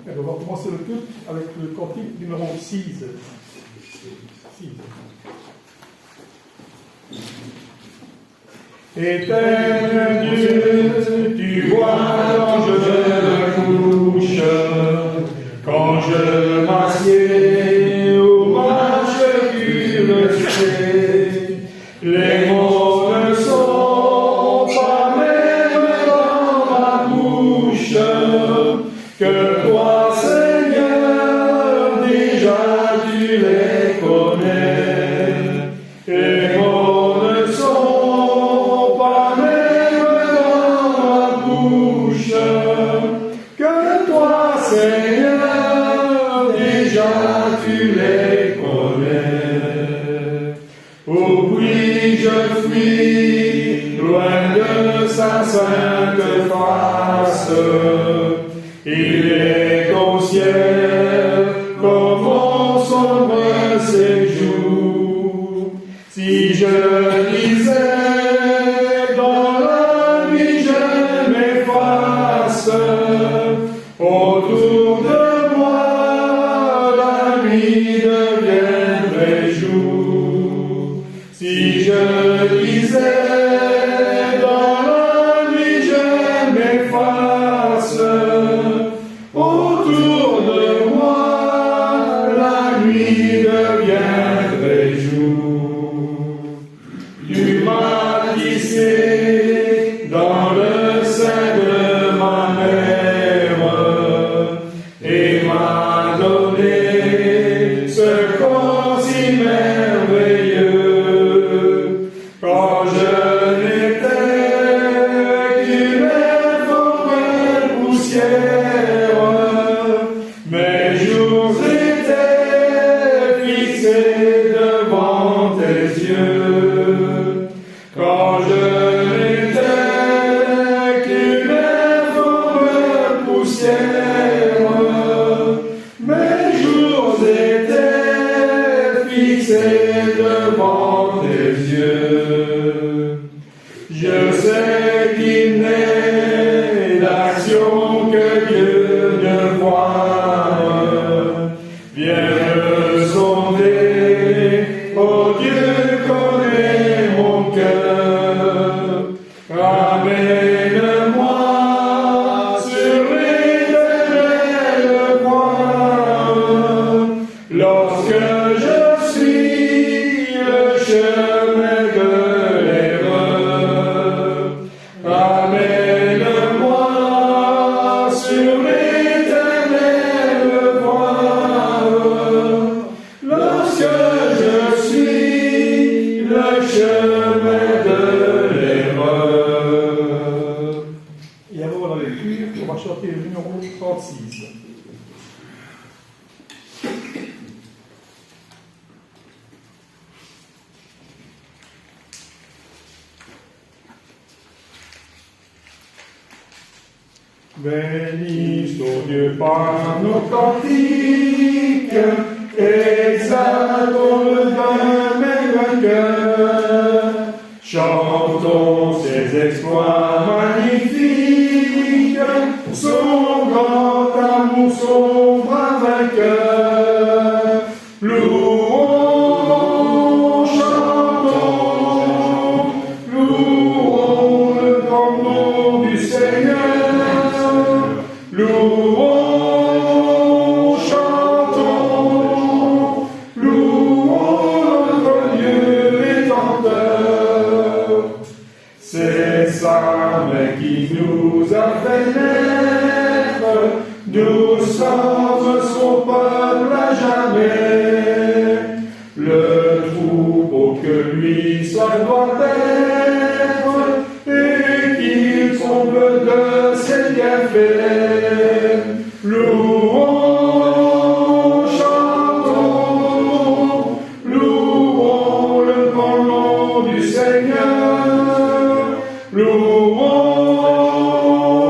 Et on va commencer le culte avec le cantique numéro 6. Éternel Dieu, tu vois quand je me couche, quand je m'assieds ou marche, tu le sais. Les mots ne sont pas même dans ma bouche, que toi, Seigneur, déjà tu les connais. Les mots ne sont pas même dans ma bouche, que toi, Seigneur, déjà tu les connais. Oh oui, je fuis loin de sa sainte face. Il est au ciel comme mon sombre séjour. Si je disais dans la nuit je m'efface, autour de moi la nuit deviendrait jour. Si je disais dans la nuit je m'efface, autour de moi la nuit deviendrait jour. Tu m'as tissé dans le sein de ma mère et m'as donné ce corps si merveilleux. Quand je n'étais qu'une éphémère poussière, mes jours étaient fixés devant tes yeux. Quand je n'étais qu'une éphémère poussière, mes jours étaient fixés devant tes yeux. Je sais qu'il n'est d'action que Dieu ne voit. Viens me sonder, oh Dieu connaît mon cœur. Ramène-moi sur l'éternel voie, lorsque je suis le chemin de l'erreur. Ramène-moi sur l'éternel voie, lorsque je suis le chemin de l'erreur. Et avant la lecture, on va chanter le numéro 36. Bénis ton Dieu par nos cantiques, exaltons-le d'un même cœur. Chantons ses exploits magnifiques, son grand amour, son bras vainqueur. Louons, chantons, louons le grand nom du Seigneur. Louons, chantons, louons notre Dieu rédempteur. C'est sa main qui nous a fait naître, nous sommes son peuple à jamais. Le troupeau que lui seul doit être, et qu'il tombe de ses bienfaits. Louons, chantons, louons le grand nom du Seigneur. Louons,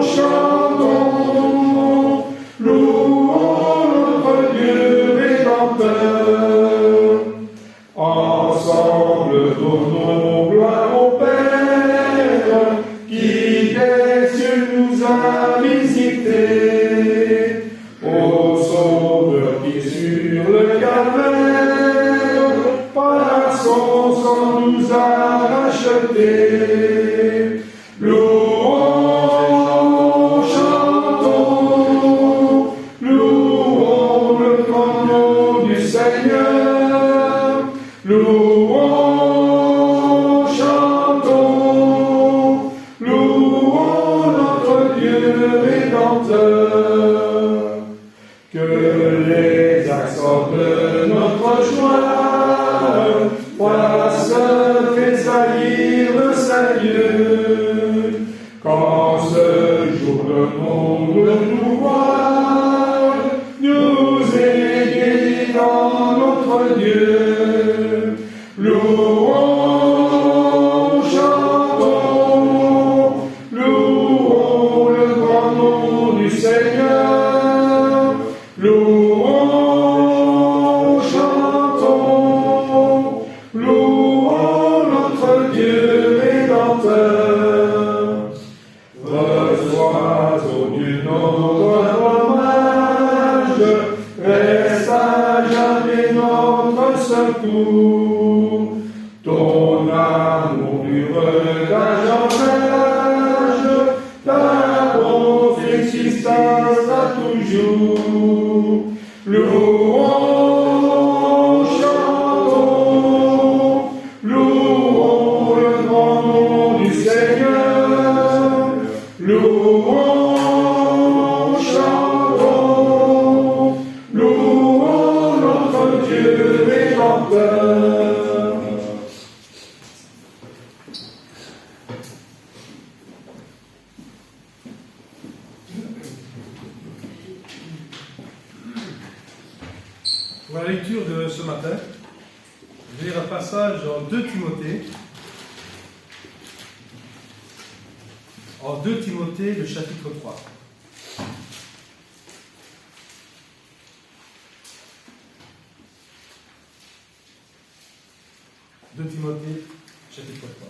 chantons, louons notre Dieu rédempteur. Ensemble donnons gloire au Père, qui des cieux nous a visités. Ô Rédempteur. Que les accents de notre joie fassent tressaillir le Seigneur. Quand ce jour le monde nous voit, nous aider dans notre Dieu. Louons, chantons, louons le grand nom du Seigneur. Louons, chantons, louons notre Dieu Rédempteur. Reçois, ô Dieu, notre hommage, reste à jamais notre secours. Ton amour dure d'âge en âge, ta bonne existence à toujours. Louons, chantons, louons le grand nom du Seigneur. Louons, chantons, louons notre Dieu Rédempteur. Pour la lecture de ce matin, je vais lire un passage en 2 Timothée. En 2 Timothée, le chapitre 3. De Timothée, chapitre 3.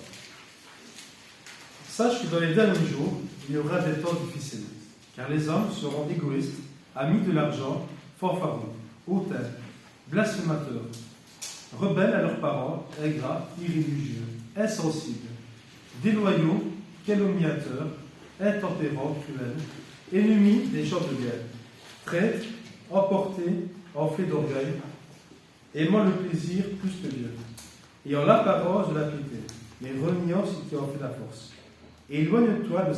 Sache que dans les derniers jours, il y aura des temps difficiles, car les hommes seront égoïstes, amis de l'argent, fanfarons, hautains, blasphémateurs, rebelles à leurs parents, ingrats, irréligieux, insensibles, déloyaux, calomniateurs, intempérants, cruels, ennemis des gens de bien, traîtres, emportés, enflés d'orgueil, aimant le plaisir plus que Dieu, ayant l'apparence de la piété, mais reniant ce qui en fait la force. Et éloigne-toi de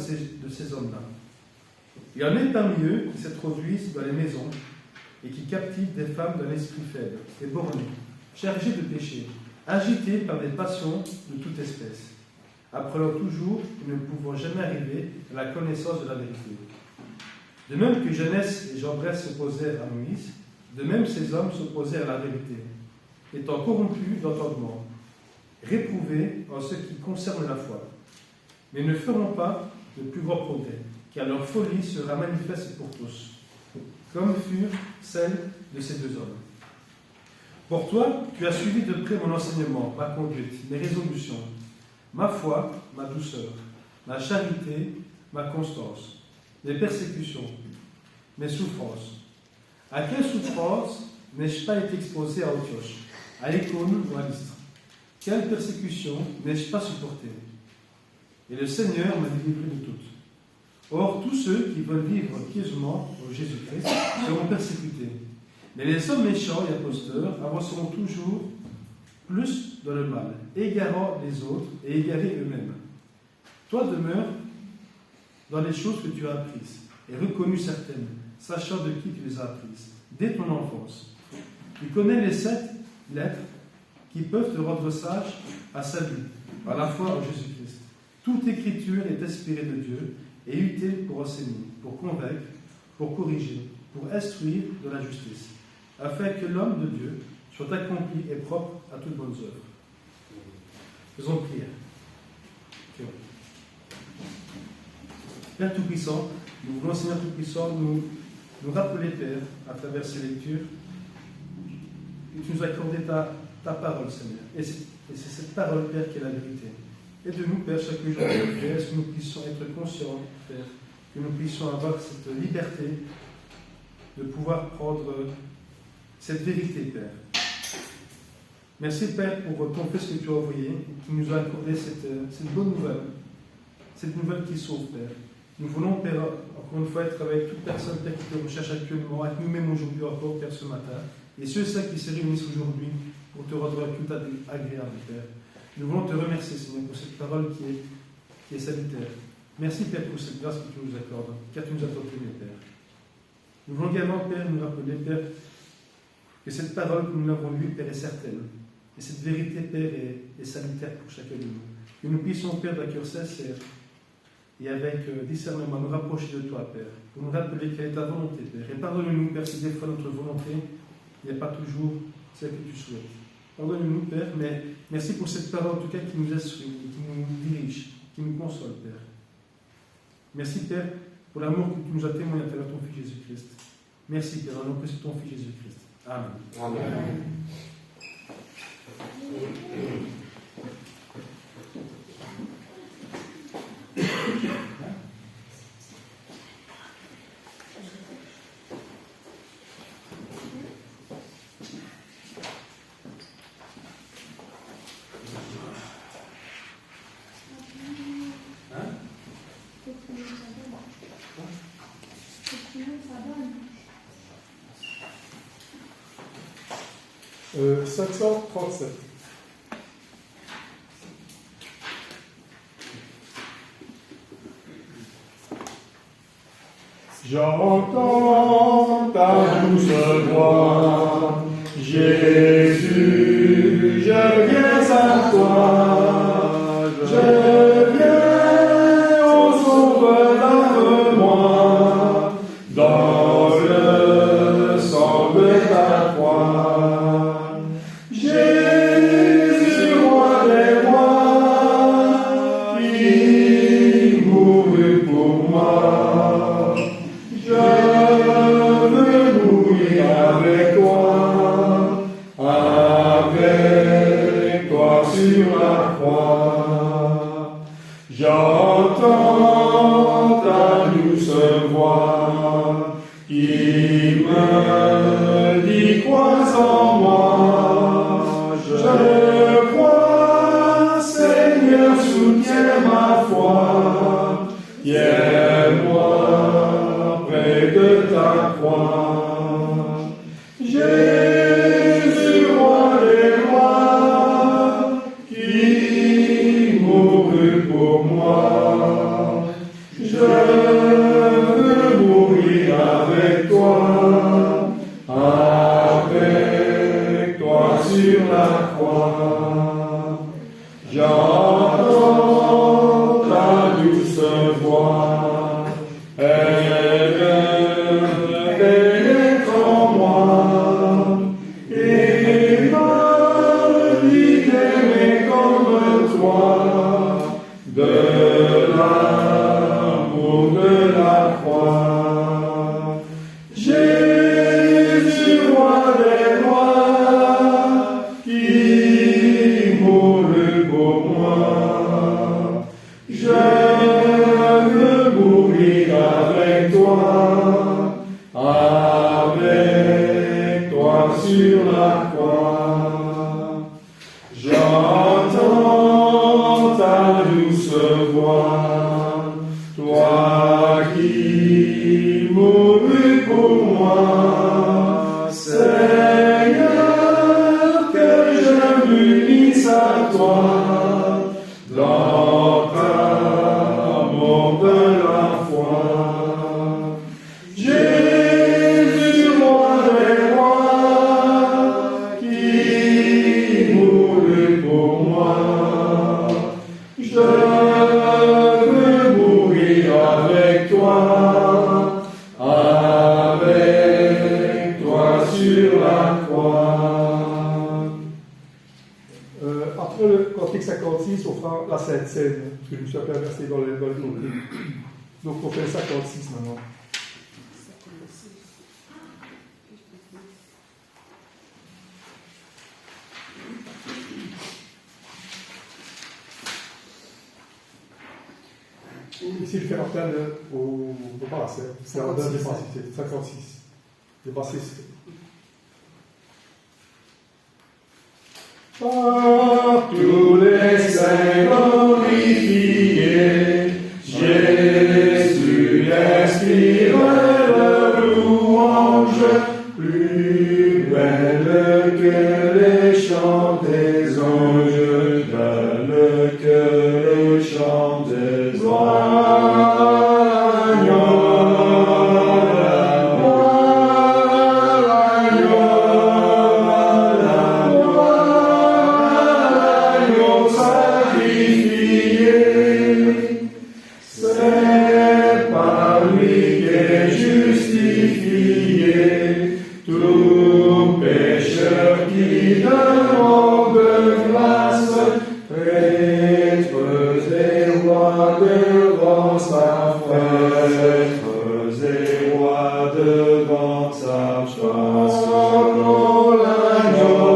ces hommes-là. Il y en est parmi eux qui s'introduisent dans les maisons et qui captivent des femmes d'un esprit faible et borné, chargées de péché, agitées par des passions de toute espèce, apprenant toujours que nous ne pouvons jamais arriver à la connaissance de la vérité. De même que Jeunesse et Jambres s'opposèrent à Moïse, de même ces hommes s'opposèrent à la vérité, étant corrompus d'entendement, réprouvés en ce qui concerne la foi, mais ne feront pas de plus grands progrès, car leur folie sera manifeste pour tous, comme furent celles de ces 2 hommes. Pour toi, tu as suivi de près mon enseignement, ma conduite, mes résolutions, ma foi, ma douceur, ma charité, ma constance, mes persécutions, mes souffrances. À quelle souffrance n'ai-je pas été exposé à Antioche, à Icône ou à Lystre? Quelle persécution n'ai-je pas supportée? Et le Seigneur m'a délivré de toutes. Or, tous ceux qui veulent vivre pieusement au Jésus-Christ seront persécutés. Mais les hommes méchants et imposteurs avanceront toujours plus dans le mal, égarant les autres et égarés eux-mêmes. Toi demeure dans les choses que tu as apprises, et reconnues certaines, sachant de qui tu les as apprises, dès ton enfance. Tu connais les 7 lettres qui peuvent te rendre sage à sa vie, par la foi en Jésus-Christ. Toute écriture est inspirée de Dieu et utile pour enseigner, pour convaincre, pour corriger, pour instruire de la justice, afin que l'homme de Dieu soit accompli et propre à toutes bonnes œuvres. Faisons prière. Père Tout-Puissant, nous voulons, Seigneur Tout-Puissant, nous rappeler, Père, à travers ces lectures, que tu nous as accordé ta parole, Seigneur. Et c'est cette parole, Père, qui est la vérité. Aide-nous, Père, chaque jour, Père, que nous puissions être conscients, Père, que nous puissions avoir cette liberté de pouvoir prendre cette vérité, Père. Merci, Père, pour ton Fils que tu as envoyé, qui nous a accordé cette bonne nouvelle, cette nouvelle qui sauve, Père. Nous voulons, Père, encore une fois, être avec toute personne, Père, qui te recherche actuellement, avec nous-mêmes aujourd'hui encore, Père, ce matin, et ceux qui se réunissent aujourd'hui pour te rendre un culte agréable, Père. Nous voulons te remercier, Seigneur, pour cette parole qui est salutaire. Merci, Père, pour cette grâce que tu nous accordes, car tu nous as proclamé, Père. Nous voulons également, Père, nous rappeler, Père, que cette parole que nous avons lue, Père, est certaine. Et cette vérité, Père, est salutaire pour chacun de nous. Que nous puissions, Père, d'un cœur sincère et avec discernement, nous rapprocher de toi, Père, pour nous rappeler quelle est ta volonté, Père. Et pardonne-nous, Père, si des fois notre volonté n'est pas toujours celle que tu souhaites. Pardonne-nous, Père, mais merci pour cette parole, en tout cas, qui nous instruit, qui nous dirige, qui nous console, Père. Merci, Père, pour l'amour que tu nous as témoigné à travers ton Fils Jésus-Christ. Merci, Père, en nom que c'est ton Fils Jésus-Christ. Amen. Amen. Euh, 537. J'entends ta douce voix, Jésus, je viens à toi, je viens au Sauveur, lave-moi, dans le sang de ta croix. Jésus, roi des rois, qui mourut pour moi. Je veux mourir avec toi sur la croix. J'entends ta douce voix qui me dit crois en moi. Je crois, Seigneur, soutiens ma foi. Tiens-moi près de ta croix. Jésus, roi des rois, qui mourut pour moi. Je veux mourir avec toi sur la croix. J'entends ta douce voix, elle pénètre en moi, et m'a dit d'aimer comme toi, de l'amour de la croix. Jésus, roi des rois, qui mourut pour moi, je veux mourir avec toi sur la croix. J'entends ta douce voix, toi qui mourus pour moi, Seigneur, que je m'unisse à toi dans ta mort de la foi. Jésus, roi des rois, qui mourut pour moi, je veux mourir avec toi sur la croix. Après le Cantique 56, on fera la Sainte Seine, parce que je me suis un peu inversé dans le côté. Donc on fait le 56 maintenant. Ici, je fais appel au bassiste. C'est un deuxième bassiste, 56. Le bassiste. Par tous les saints glorifiés, Jésus inspire de louange, plus belle que les chants des anges, belle que les chants des anges. lui est justifié, tout pécheur qui demande grâce, prêtres et rois devant sa face, prêtres et rois devant sa face. Chantons l'agneau,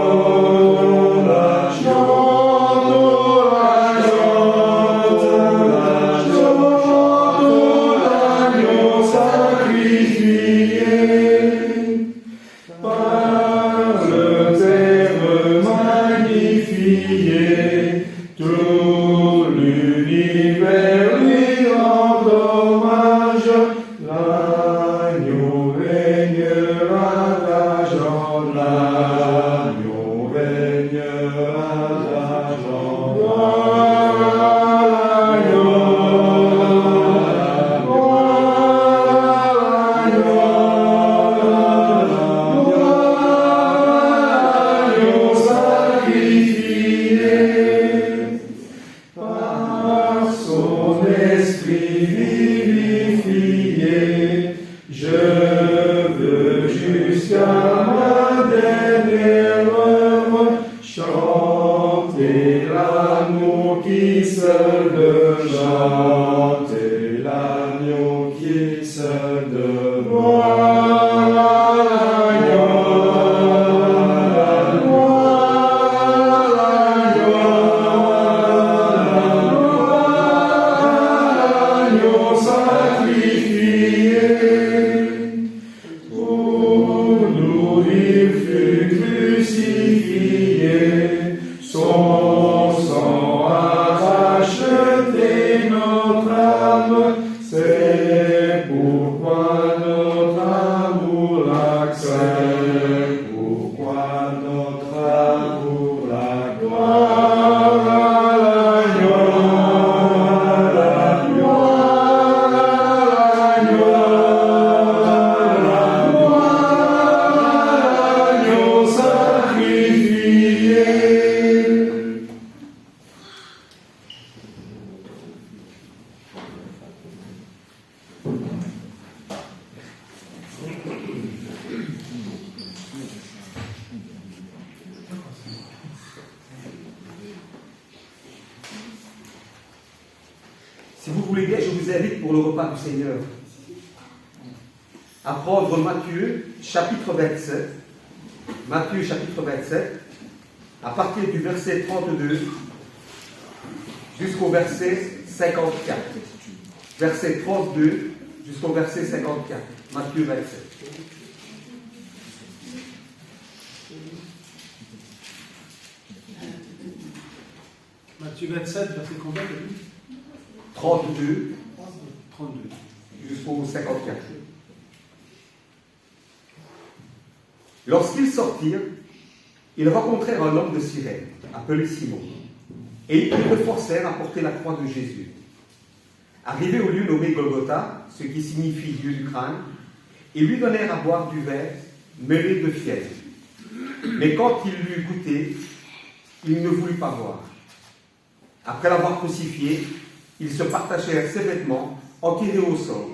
par le Père magnifié, tout l'univers lui rend hommage. L'agneau régnera d'argent, l'agneau régnera d'argent. Par son esprit vivifié, je veux jusqu'à ma dernière heure chanter l'amour qui seul demeure, chanter l'agneau qui seul demeure. Pour nous il fut crucifié, son sang a racheté notre âme, c'est pourquoi notre amour l'acclame, pourquoi notre amour l'acclame. Si vous voulez bien, je vous invite pour le repas du Seigneur à prendre Matthieu chapitre 27. Matthieu chapitre 27, à partir du verset 32 jusqu'au verset 54. Verset 32 jusqu'au verset 54. Matthieu 27. Matthieu 27, verset combien? 32 32. jusqu'au 54. Lorsqu'ils sortirent, ils rencontrèrent un homme de Cyrène, appelé Simon, et ils le forcèrent à porter la croix de Jésus. Arrivés au lieu nommé Golgotha, ce qui signifie lieu du crâne, ils lui donnèrent à boire du vin mêlé de fiel. Mais quand il l'eut goûté, il ne voulut pas boire. Après l'avoir crucifié, ils se partagèrent ses vêtements enterrés au sol,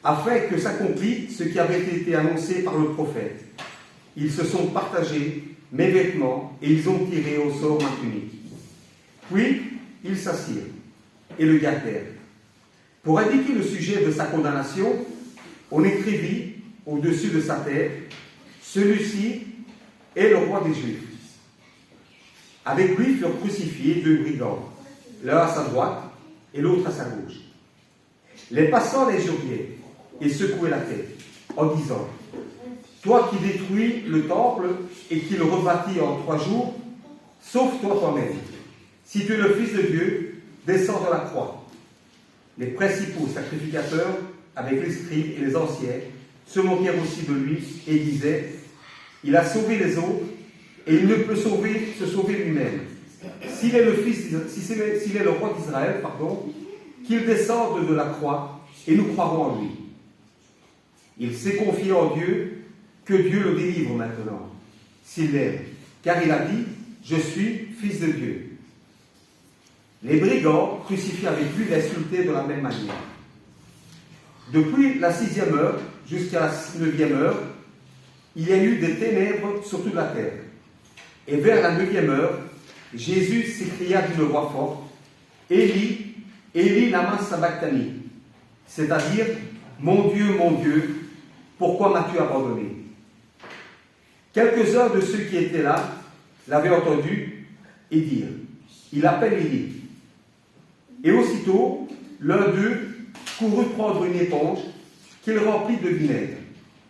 afin que s'accomplisse ce qui avait été annoncé par le prophète. Ils se sont partagés mes vêtements et ils ont tiré au sort ma tunique. Puis ils s'assirent et le gardèrent. Pour indiquer le sujet de sa condamnation, on écrivit au-dessus de sa tête: celui-ci est le roi des Juifs. Avec lui furent crucifiés deux brigands, l'un à sa droite et l'autre à sa gauche. Les passants les juriaient et secouaient la tête en disant: toi qui détruis le temple et qui le rebâtis en 3 jours, sauve-toi toi-même. Si tu es le Fils de Dieu, descends de la croix. Les principaux sacrificateurs, avec les scribes et les anciens, se moquèrent aussi de lui et disaient: il a sauvé les autres et il ne peut se sauver lui-même. S'il est le roi d'Israël, qu'il descende de la croix et nous croirons en lui. Il s'est confié en Dieu, que Dieu le délivre maintenant, s'il l'aime, car il a dit: je suis fils de Dieu. Les brigands crucifiés avec lui l'insultaient de la même manière. Depuis la 6e heure jusqu'à la 9e heure, il y a eu des ténèbres sur toute la terre. Et vers la 9e heure, Jésus s'écria d'une voix forte, Élie, Élie lama sabachthani, c'est-à-dire, mon Dieu, pourquoi m'as-tu abandonné? Quelques-uns de ceux qui étaient là l'avaient entendu et dirent, il appelle Élie. Et aussitôt, l'un d'eux courut prendre une éponge qu'il remplit de vinaigre,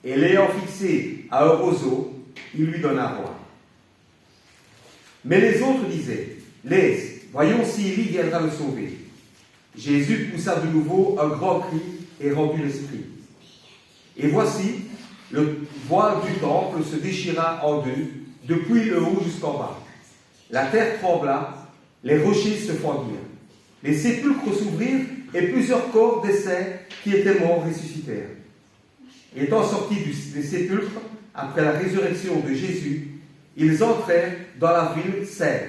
et l'ayant fixée à un roseau, il lui donna à boire. Mais les autres disaient, laisse, voyons si Élie viendra le sauver. Jésus poussa de nouveau un grand cri et rendit l'esprit. Et voici, le voile du temple se déchira en deux, depuis le haut jusqu'en bas. La terre trembla, les rochers se fendirent. Les sépulcres s'ouvrirent et plusieurs corps des saints qui étaient morts ressuscitèrent. Étant sortis des sépulcres, après la résurrection de Jésus, ils entrèrent dans la ville sainte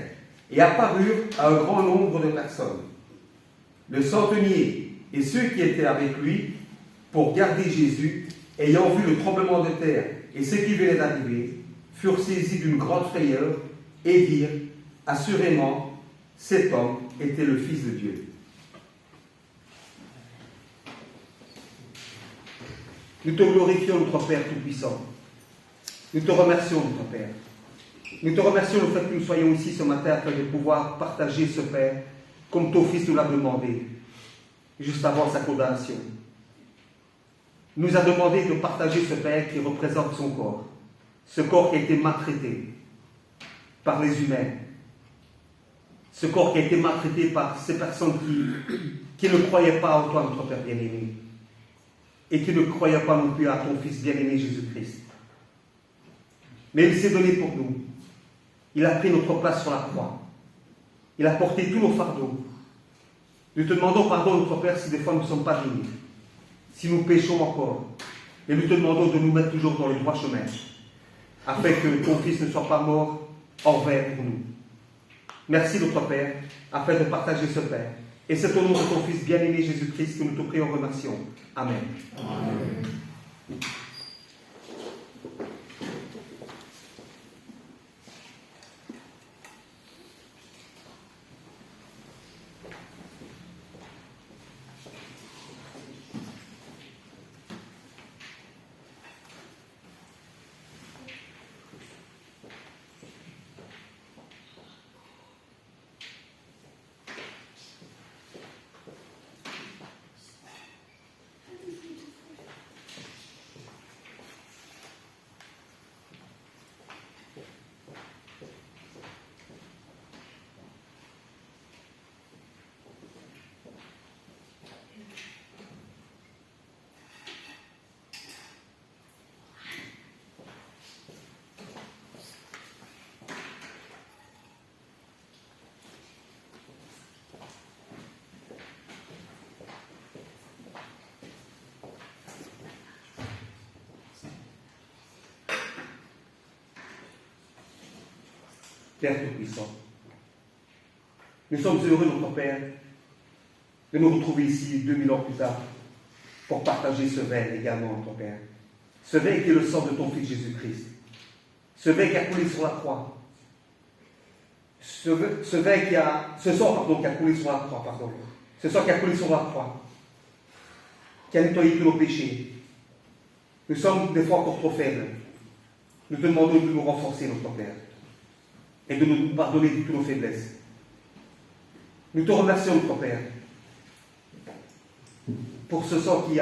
et apparurent à un grand nombre de personnes. Le centenier et ceux qui étaient avec lui pour garder Jésus, ayant vu le tremblement de terre et ce qui venait d'arriver, furent saisis d'une grande frayeur et dirent, assurément, cet homme était le Fils de Dieu. Nous te glorifions, notre Père Tout-Puissant. Nous te remercions, notre Père. Nous te remercions le fait que nous soyons ici ce matin afin de pouvoir partager ce Père comme ton Fils nous l'a demandé, juste avant sa condamnation. Il nous a demandé de partager ce Père qui représente son corps, ce corps qui a été maltraité par les humains, ce corps qui a été maltraité par ces personnes qui ne croyaient pas en toi, notre Père bien-aimé, et qui ne croyaient pas non plus à ton Fils bien-aimé Jésus-Christ. Mais il s'est donné pour nous. Il a pris notre place sur la croix. Il a porté tous nos fardeaux. Nous te demandons pardon, notre Père, si des fois nous ne sommes pas dignes, si nous péchons encore. Et nous te demandons de nous mettre toujours dans le droit chemin, afin que ton Fils ne soit pas mort en vain pour nous. Merci, notre Père, afin de partager ce Père. Et c'est au nom de ton Fils bien-aimé Jésus-Christ que nous te prions en remercions. Amen. Amen. Père Tout-Puissant, nous sommes heureux, notre Père, de nous retrouver ici 2000 ans plus tard pour partager ce vin également, notre Père. Ce vin qui est le sang de ton Fils Jésus-Christ. Ce vin qui a coulé sur la croix. Ce sang qui a coulé sur la croix, pardon. Ce sang qui a coulé sur la croix, qui a nettoyé tous nos péchés. Nous sommes des fois encore trop faibles. Nous te demandons de nous renforcer, notre Père, et de nous pardonner de toutes nos faiblesses. Nous te remercions, notre Père, pour ce sang qui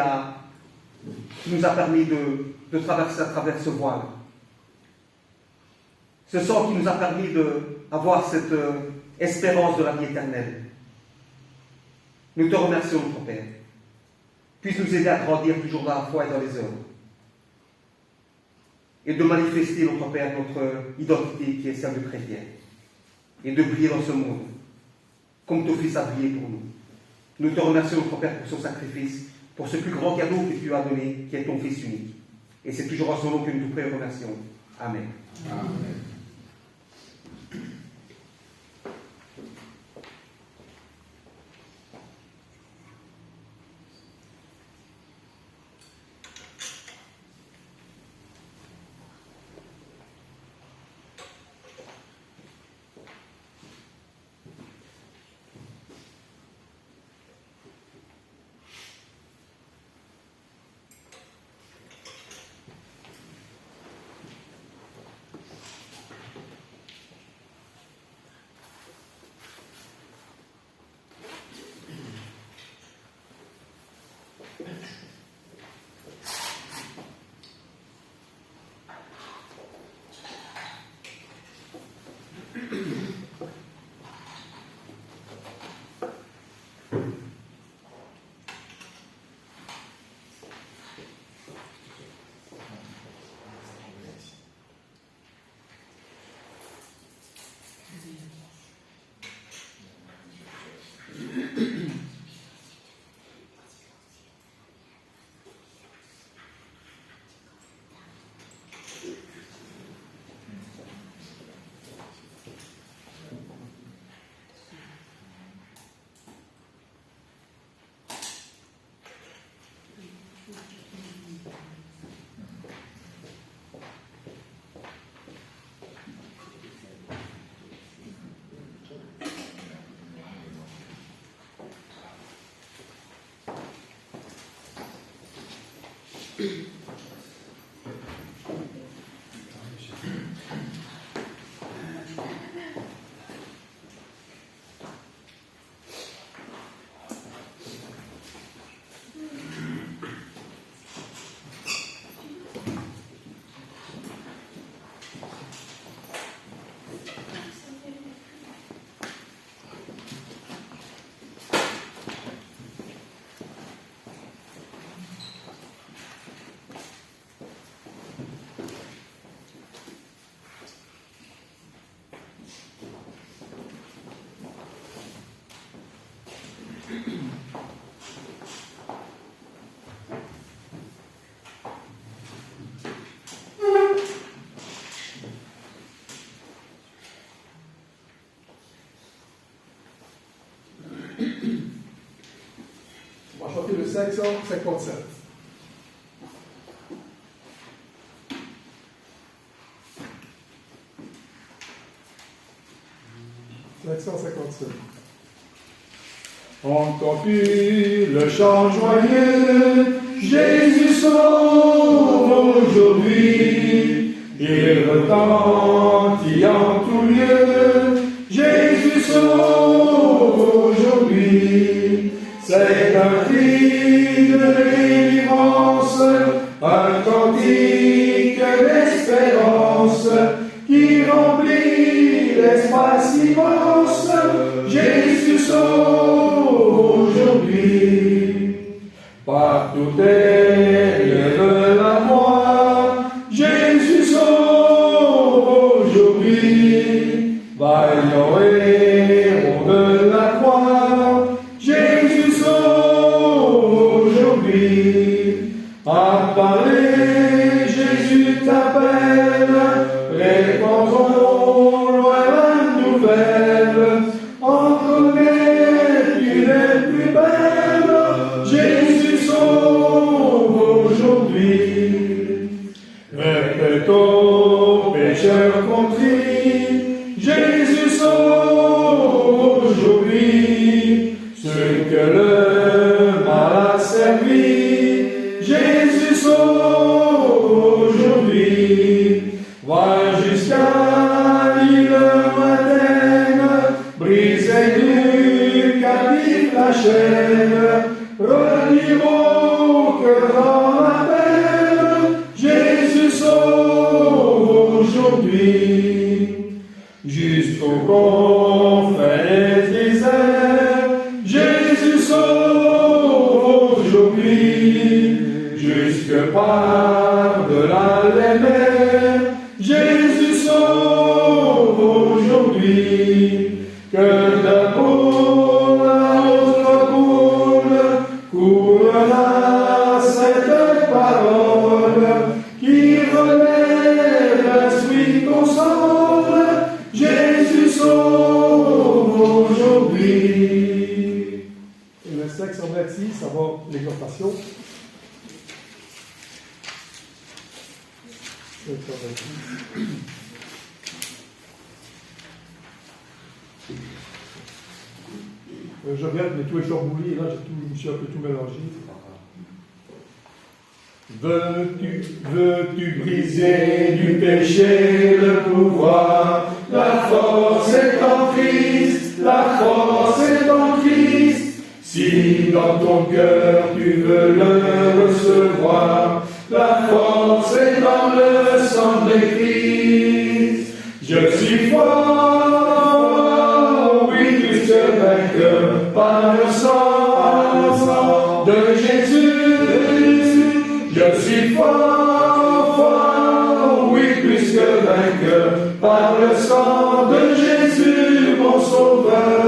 nous a permis de traverser à travers ce voile. Ce sang qui nous a permis d'avoir cette espérance de la vie éternelle. Nous te remercions, notre Père. Puisse nous aider à grandir toujours dans la foi et dans les œuvres. Et de manifester, notre Père, notre identité qui est celle de chrétien. Et de briller dans ce monde, comme ton Fils a brillé pour nous. Nous te remercions, notre Père, pour son sacrifice, pour ce plus grand cadeau que tu as donné, qui est ton Fils unique. Et c'est toujours en son nom que nous te prions et remercions. Amen. Amen. On va chanter le 557. Entends-tu le chant joyeux? Jésus sauve aujourd'hui. Il retentit en tout lieu. Jésus sauve aujourd'hui. C'est un cri de délivrance, un cantique d'espérance qui remplit l'espace immense. Jésus sauve aujourd'hui. Partout élève la voix. Jésus sauve aujourd'hui. Vaillant héros de la croix. Jésus sauve aujourd'hui. À parler, Jésus t'appelle. Répandons loin la nouvelle. En connais-tu les plus belles? Jésus sauve aujourd'hui. Répétons, pécheurs contrits, Jésus sauve aujourd'hui. Ceux que le mal a servi, Jésus sauve aujourd'hui. Va jusqu'à l'île lointaine, briser du captif la chaîne, redire au cœur dans la peine, Jésus sauve aujourd'hui. Jusqu'aux confins des déserts, Jésus sauve aujourd'hui. Jusque par-delà les mers, Jésus sauve aujourd'hui. Que d'un pôle à l'autre coule là cette parole qui relève, instruit, console. Jésus sauve aujourd'hui. Et le 526, ça va l'exhortation. 526. Je regarde, mais tout est chamboulé, et là, je me suis un peu tout mélangé. Veux-tu briser du péché le pouvoir? La force est en Christ, la force est en Christ. Si dans ton cœur tu veux le recevoir, la force est dans le sang de Christ. Je suis fort, oui, plus que vainqueur, par le sang de Jésus. Je suis fort, oui, plus que vainqueur, par le sang de Jésus, mon sauveur.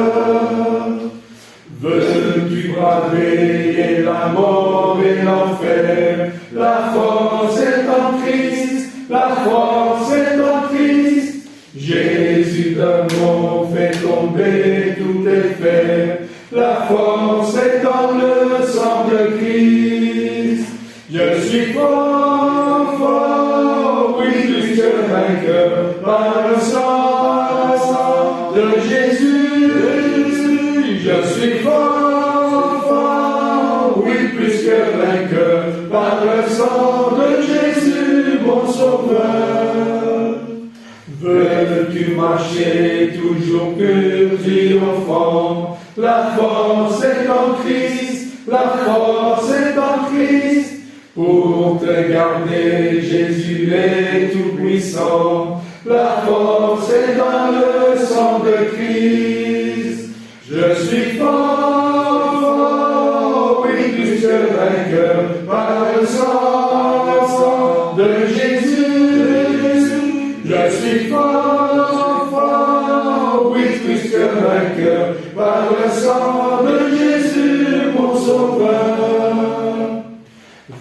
Veux-tu braver la mort et l'enfer? La force est en Christ, la force est en Christ. Jésus d'un mot fait tomber tous tes fers. La force est dans le sang de Christ. Je suis fort, fort, oui, plus que vainqueur, par le sang de Jésus. Je suis fort, fort, oui, plus que vainqueur, par le sang de Jésus, mon sauveur. Veux-tu marcher toujours pur, triomphant? La force est en Christ, la force est en Christ. Pour te garder, Jésus est tout puissant. La force est dans le sang de Christ. Je suis fort, fort, oui, plus que vainqueur, par le sang de Jésus. Je suis fort, fort, oui, plus que vainqueur, par le sang de Jésus, mon sauveur.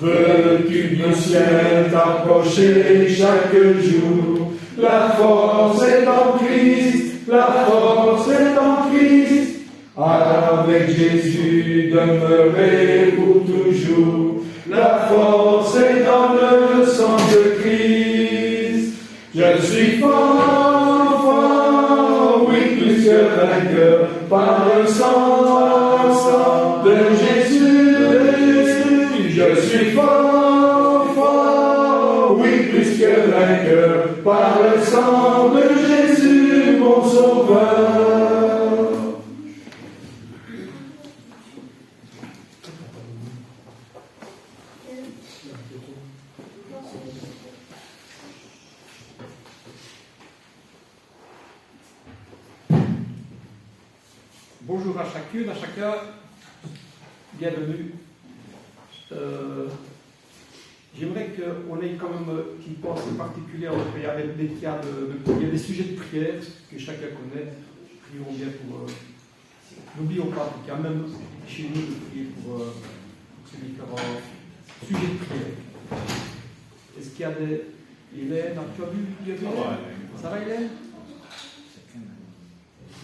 Veux-tu du ciel t'approcher chaque jour? La force est en Christ, la force est en Christ. Avec Jésus demeurer pour toujours. La force est dans le sang de Christ. Je suis fort, fort, oui, plus que vainqueur, par le sang de Jésus. Je suis fort, fort, oui, plus que vainqueur, par le sang de Jésus, mon sauveur. Bonjour à chacune, à chacun, bienvenue. J'aimerais qu'on ait quand même une petite pensée particulière avec des cas il y a des sujets de prière que chacun connaît. Prions bien pour. N'oublions pas qu'il y a même chez nous de prier pour ces différents sujets de prière. Est-ce qu'il y a des. Hélène, tu as vu Hélène? Ça va Hélène?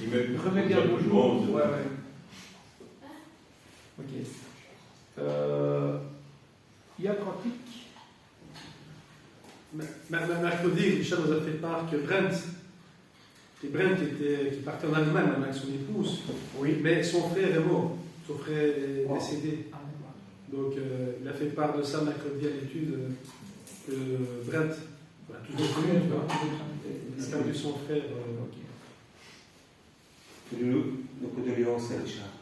Remets bien le bonjour. Ouais, ouais. Ok. Il y a un cantique. Mercredi, Michel nous a fait part que Brent qui partait en Allemagne avec son épouse, Oui. mais son frère est mort. Son frère est décédé. Ah, Donc il a fait part de ça mercredi à l'étude que Brent, toujours connu, tu vois, il a perdu son frère. Nos condoléances à Richard.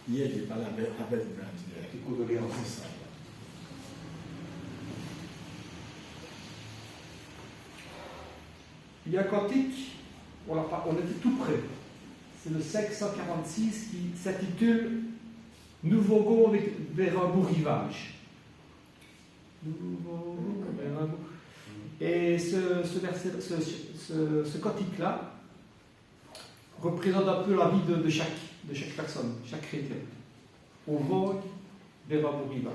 Hier, j'ai parlé avec Brad. Tes condoléances. Il y a un cantique, on était tout près. C'est le 546 qui s'intitule Nous voguons vers un beau rivage. Nous voguons vers un beau. Et ce cantique-là représente un peu la vie de chaque personne, chaque chrétien. On vogue vers un beau rivage.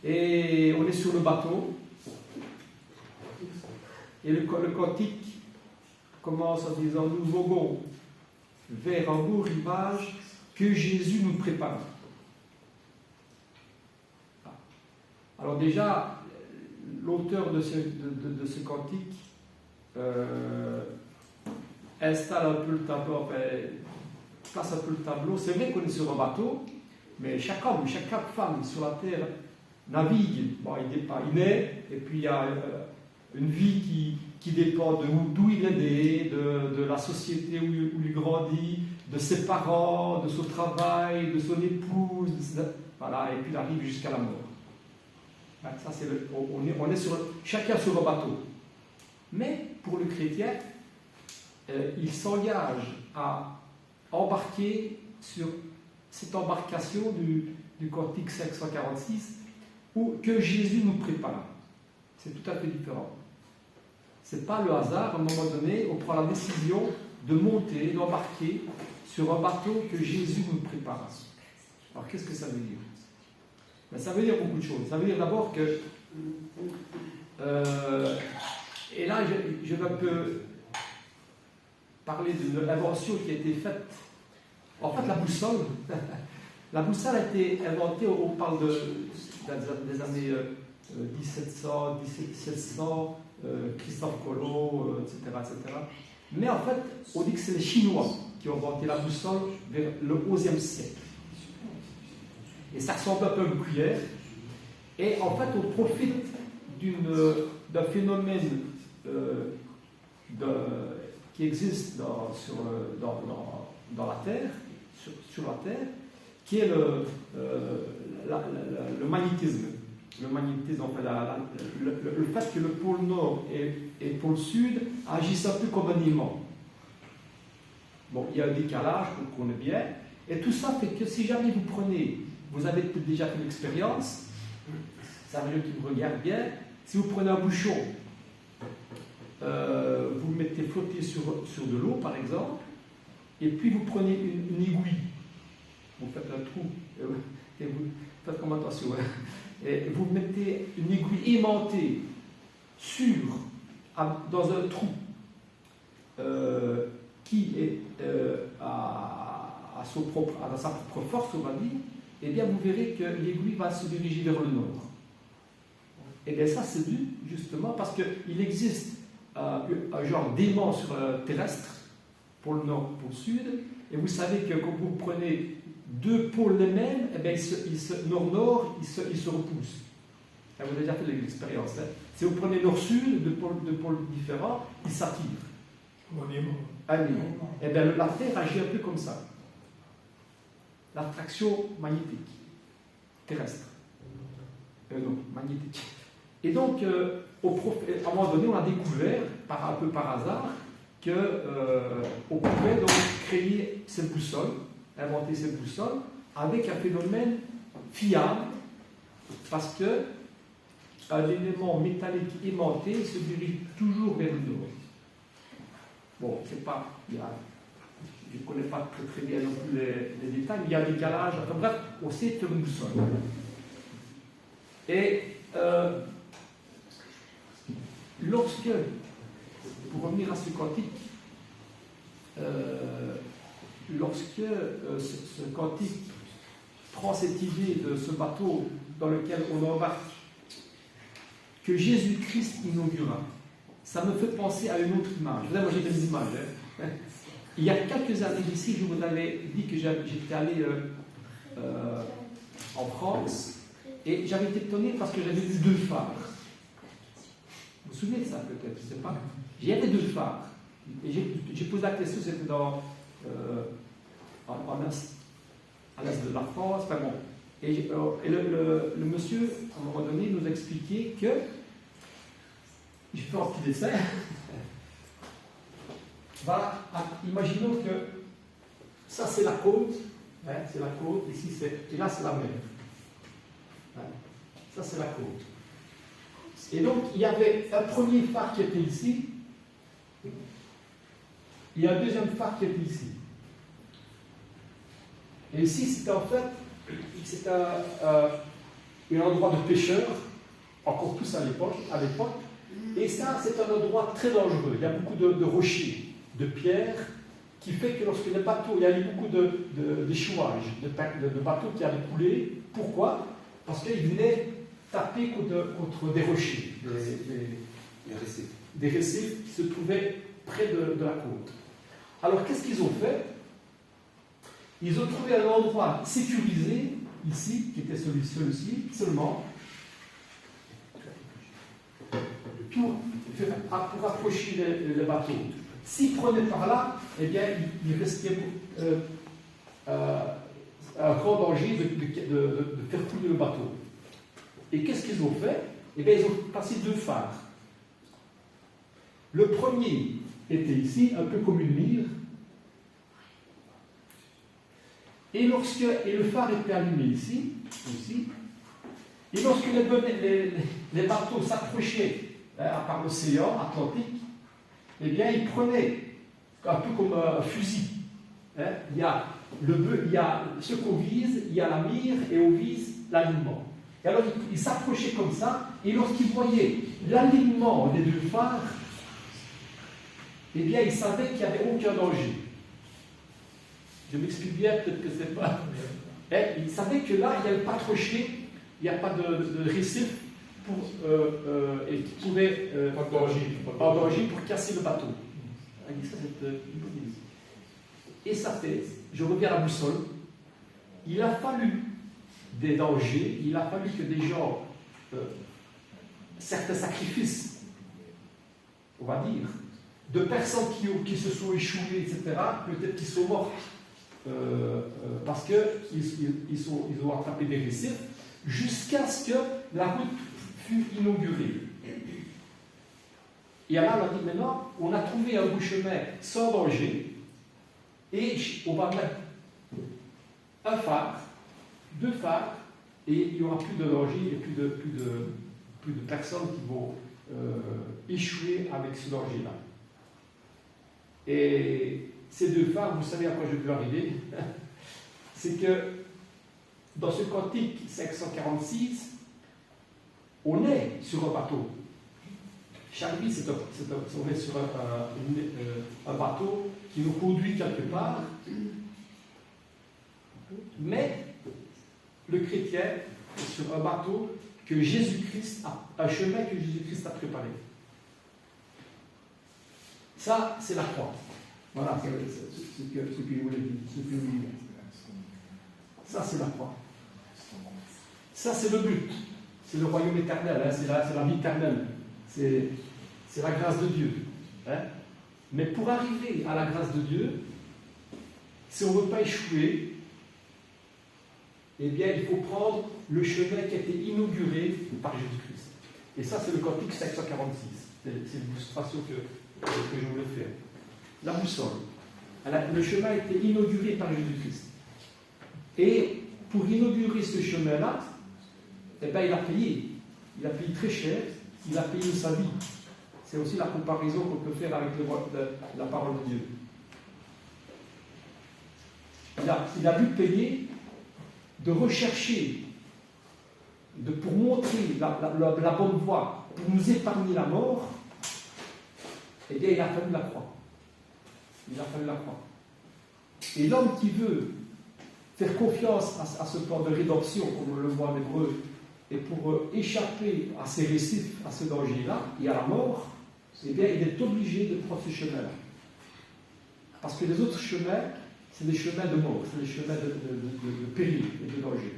Et on est sur le bateau. Et le cantique commence en disant nous voguons vers un beau rivage que Jésus nous prépare. Alors déjà, l'auteur de ce cantique installe un peu le tableau, place un peu le tableau. C'est vrai qu'on est sur un bateau, mais chaque homme, chaque femme sur la terre navigue. Bon, il naît, et puis il y a une vie qui dépend d'où il est né, de la société où il grandit, de ses parents, de son travail, de son épouse, voilà, et puis il arrive jusqu'à la mort. Hein, ça, on est chacun sur le bateau. Mais pour le chrétien, il s'engage à embarquer sur cette embarcation du Cantique 546 que Jésus nous prépare. C'est tout à fait différent. Ce n'est pas le hasard, à un moment donné, on prend la décision de monter, d'embarquer sur un bateau que Jésus nous prépare. Alors qu'est-ce que ça veut dire? Ben, ça veut dire beaucoup de choses. Ça veut dire d'abord que, et là je vais un peu parler d'une invention qui a été faite. En fait, la boussole a été inventée, on parle des années 1700, 1700, Christophe Colomb, etc., etc. Mais en fait, on dit que c'est les Chinois qui ont inventé la boussole vers le XIe siècle. Et ça ressemble un peu à une cuillère. Et en fait, on profite d'un phénomène qui existe dans la Terre, sur la Terre, qui est le magnétisme. Le magnétisme, en fait, le fait que le pôle Nord et le pôle Sud agissent un peu comme un aimant. Bon, il y a un décalage qu'on connaît bien, et tout ça fait que si jamais vous avez peut-être déjà fait l'expérience, ça veut dire qui me regarde bien, si vous prenez un bouchon, vous le mettez flotter sur de l'eau par exemple, et puis vous prenez une aiguille, vous faites un trou, et vous faites comme attention, hein, et vous mettez une aiguille aimantée dans un trou qui est à sa propre force, on va dire, et bien vous verrez que l'aiguille va se diriger vers le nord. Et bien ça c'est dû justement parce qu'il existe un genre d'aimant terrestre, pôle nord, pôle sud, et vous savez que quand vous prenez deux pôles les mêmes, et bien nord-nord, ils se repoussent. Vous avez déjà fait l'expérience. Hein. Si vous prenez nord-sud, deux pôles différents, ils s'attirent. Et bien la Terre agit un peu comme ça. L'attraction magnétique, terrestre. Non, magnétique. Et donc, à un moment donné, on a découvert, un peu par hasard, qu'on pouvait donc créer cette boussole, inventer cette boussole, avec un phénomène fiable, parce que un élément métallique aimanté se dirige toujours vers le nord. Bon, c'est pas... je ne connais pas très bien non plus les détails, mais il y a un décalage. Enfin bref, on sait faire une boussole. Et lorsque, pour revenir à ce cantique, lorsque ce cantique prend cette idée de ce bateau dans lequel on embarque, que Jésus-Christ inaugura, ça me fait penser à une autre image. Vous avez des images. Hein? Il y a quelques années ici, je vous avais dit que j'étais allé en France et j'avais été étonné parce que j'avais vu deux phares. Vous vous souvenez de ça peut-être, je ne sais pas. Il y avait deux phares. Et j'ai posé la question, c'était à l'est de la France, enfin bon. Et le monsieur, à un moment donné, nous a expliqué que, je fais un petit dessin, voilà, imaginons que ça c'est la côte, hein, c'est la côte, ici et là c'est la mer. Hein, ça c'est la côte. Et donc il y avait un premier phare qui était ici, il y a un deuxième phare qui était ici. Et ici c'était en fait un endroit de pêcheurs, encore plus à l'époque, et ça c'est un endroit très dangereux, il y a beaucoup de rochers, de pierres, qui fait que lorsque les bateaux, il y avait beaucoup d'échouages, de bateaux qui allaient couler. Pourquoi? Parce qu'ils venaient taper contre des rochers, des récifs qui se trouvaient près de la côte. Alors qu'est-ce qu'ils ont fait? Ils ont trouvé un endroit sécurisé, ici, qui était celui-ci, seulement, pour approcher les bateaux. s'il prenait par là, eh bien, il risquait un grand danger de faire couler le bateau. Et qu'est-ce qu'ils ont fait? Eh bien, ils ont passé 2 phares. Le premier était ici, un peu comme une mire. Et le phare était allumé ici, aussi. Et lorsque les bateaux s'approchaient par l'océan Atlantique, eh bien, ils prenaient un peu comme un fusil. Il y a il y a ce qu'on vise, il y a la mire, et on vise l'alignement. Et alors, ils s'approchaient comme ça, et lorsqu'ils voyaient l'alignement des 2 phares, eh bien, ils savaient qu'il n'y avait aucun danger. Je m'explique bien, peut-être que c'est pas... Ils savaient que là, il n'y avait pas de rocher, il n'y a pas de récif et qui pouvait en danger pour casser le bateau. Ça, c'est une bonne idée. Et ça fait, je reviens à la boussole, il a fallu des dangers, il a fallu que des gens, certains sacrifices, on va dire, de personnes qui se sont échouées, etc., peut-être qu'ils sont morts parce qu'ils ont attrapé des récifs, jusqu'à ce que la route fût inaugurée. Et alors, on a dit maintenant, on a trouvé un bout de chemin sans danger, et on va mettre un phare, 2 phares, et il n'y aura plus de danger, il n'y a plus de personnes qui vont échouer avec ce danger-là. Et ces 2 phares, vous savez à quoi je peux arriver? C'est que dans ce cantique 546, on est sur un bateau. Chaque vie, on est sur un bateau qui nous conduit quelque part, mais le chrétien est sur un bateau que Jésus-Christ un chemin que Jésus-Christ a préparé. Ça, c'est la croix. Voilà ce qu'il voulait dire. Ça, c'est la croix. Ça, c'est le but. C'est le royaume éternel. Hein, c'est la vie éternelle. C'est la grâce de Dieu. Hein. Mais pour arriver à la grâce de Dieu, si on ne veut pas échouer, eh bien, il faut prendre le chemin qui a été inauguré par Jésus-Christ. Et ça, c'est le cantique 546. C'est l'illustration que je voulais faire. La boussole. Le chemin a été inauguré par Jésus-Christ. Et pour inaugurer ce chemin-là, eh bien, il a payé. Il a payé très cher. Il a payé sa vie. C'est aussi la comparaison qu'on peut faire avec la parole de Dieu. Il a dû payer de rechercher, pour montrer la bonne voie, pour nous épargner la mort. Eh bien, il a fallu la croix. Il a fallu la croix. Et l'homme qui veut faire confiance à ce plan de rédemption, comme on le voit en hébreu, et pour échapper à ces récifs, à ce danger-là, et à la mort, eh bien, il est obligé de prendre ce chemin-là. Parce que les autres chemins, c'est des chemins de mort, c'est des chemins de péril et de danger.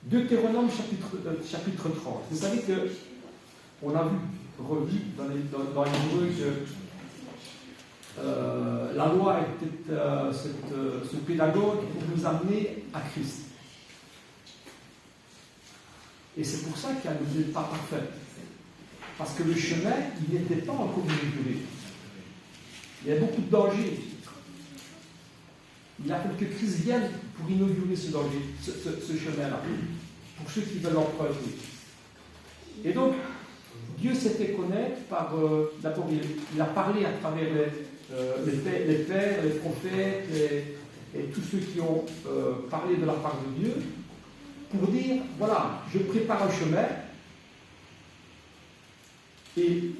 Deutéronome chapitre 30. Vous savez que on a revu dans l'hébreu que la loi était ce pédagogue pour nous amener à Christ. Et c'est pour ça qu'elle n'est pas parfaite. Parce que le chemin, il n'était pas encore inauguré. Il y a beaucoup de dangers. Il a fallu que Christ vienne pour inaugurer ce danger, ce chemin-là, pour ceux qui veulent l'emprunter. Et donc, Dieu s'est fait connaître par... d'abord, il a parlé à travers les pères, les prophètes, et tous ceux qui ont parlé de la part de Dieu, pour dire, voilà, je prépare un chemin, et